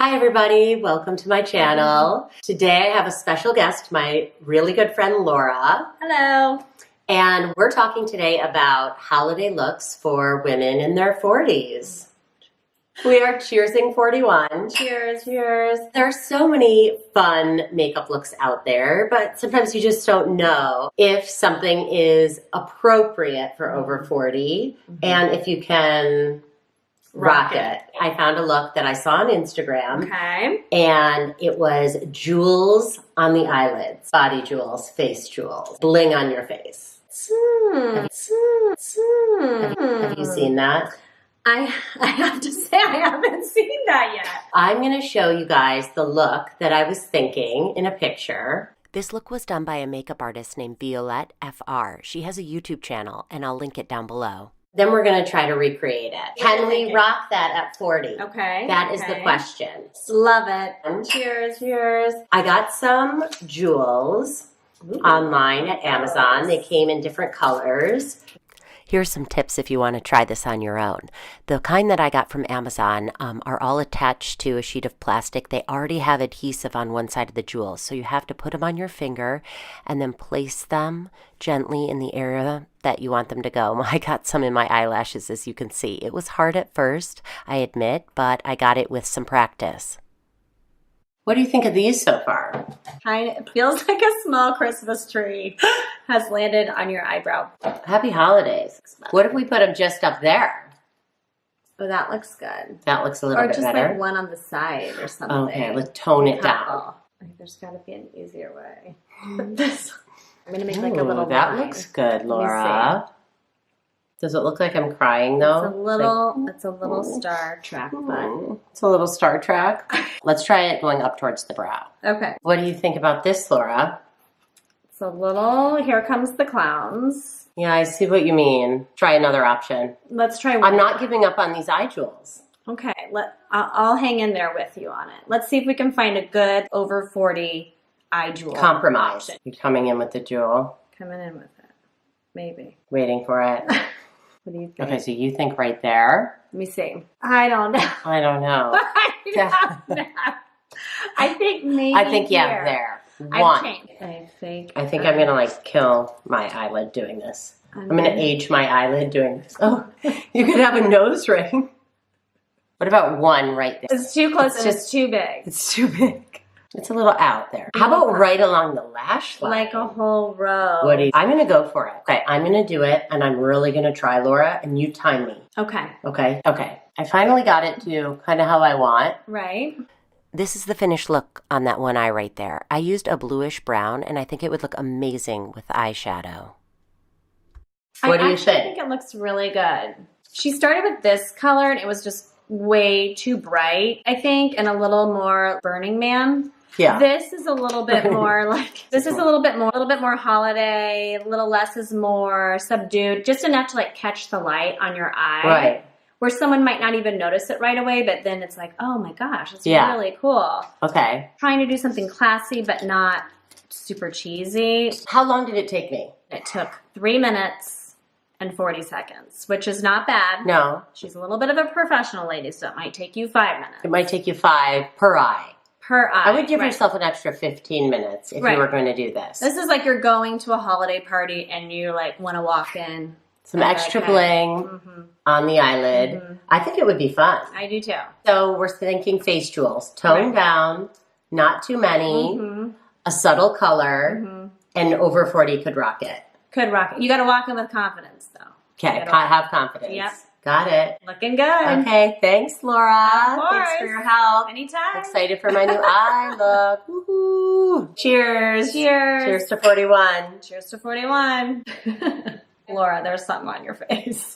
Hi everybody, welcome to my channel. Today I have a special guest, my really good friend Laura. Hello. And we're talking today about holiday looks for women in their 40s. We are cheersing 41. Cheers. Cheers. There are so many fun makeup looks out there, but sometimes you just don't know if something is appropriate for over 40 and if you can rock it. I found a look that I saw on Instagram. Okay. And it was jewels on the eyelids, body jewels, face jewels, bling on your face. Have you seen that? I have to say I haven't seen that yet. I'm going to show you guys the look that I was thinking in a picture. This look was done by a makeup artist named Violette FR. She has a YouTube channel, and I'll link it down below. Then we're going to try to recreate it. Can we rock that at 40? Okay. That is the question. Love it. Cheers. Cheers. I got some jewels online at Amazon. They came in different colors. Here's some tips if you want to try this on your own. The kind that I got from Amazon are all attached to a sheet of plastic. They already have adhesive on one side of the jewels, so you have to put them on your finger and then place them gently in the area that you want them to go. I got some in my eyelashes, as you can see. It was hard at first, I admit, but I got it with some practice. What do you think of these so far? It feels like a small Christmas tree has landed on your eyebrow. Happy holidays. What if we put them just up there? Oh, that looks good. That looks a little bit better. Or just like one on the side or something. Okay, let's tone it down. There's got to be an easier way. I'm going to make like a little that line. looks good, Laura. Does it look like I'm crying though? It's a little Star Trek, but it's a little Star Trek. Let's try it going up towards the brow. Okay. What do you think about this, Laura? It's a little, here comes the clowns. Yeah, I see what you mean. Try another option. Let's try one. I'm not giving up on these eye jewels. Okay, I'll hang in there with you on it. Let's see if we can find a good over 40 eye jewel. Compromise. Option. You're coming in with the jewel. Coming in with it. Maybe. Waiting for it. What do you think? Okay, so you think right there. Let me see. I don't know. I don't know. I think maybe I think, yeah, here. there. I One. think I'm going to like kill my eyelid doing this. I'm going to age my eyelid doing this. Oh, you could have a nose ring. What about one right there? It's too close and it's too big. It's too big. It's a little out there. How about right along the lash line? Like a whole row. I'm going to go for it. Okay, I'm going to do it, and I'm really going to try, Laura, and you time me. Okay. Okay? Okay. I finally got it to kind of how I want. Right. This is the finished look on that one eye right there. I used a bluish brown, and I think it would look amazing with eyeshadow. What do you think? I think it looks really good. She started with this color, and it was just way too bright, I think, and a little more Burning Man. Yeah. This is a little bit more like, a little bit more holiday, a little less is more, subdued, just enough to like catch the light on your eye. Right. Where someone might not even notice it right away, but then it's like, oh my gosh, it's really cool. Okay. Trying to do something classy, but not super cheesy. How long did it take me? It took 3 minutes and 40 seconds, which is not bad. No. She's a little bit of a professional lady, so it might take you 5 minutes. It might take you 5 per eye. Per eye. I would give yourself an extra 15 minutes if you were going to do this. This is like you're going to a holiday party and you like want to walk in. Some extra bling on the eyelid. I think it would be fun. I do too. So we're thinking face jewels. Tone down, not too many, a subtle color, and over 40 could rock it. Could rock it. You got to walk in with confidence though. Okay, have confidence. Yep. Got it. Looking good. Okay, thanks, Laura. Of course. Thanks for your help. Anytime. Excited for my new eye look. Woohoo. Cheers. Cheers. Cheers to 41. Cheers to 41. Laura, there's something on your face.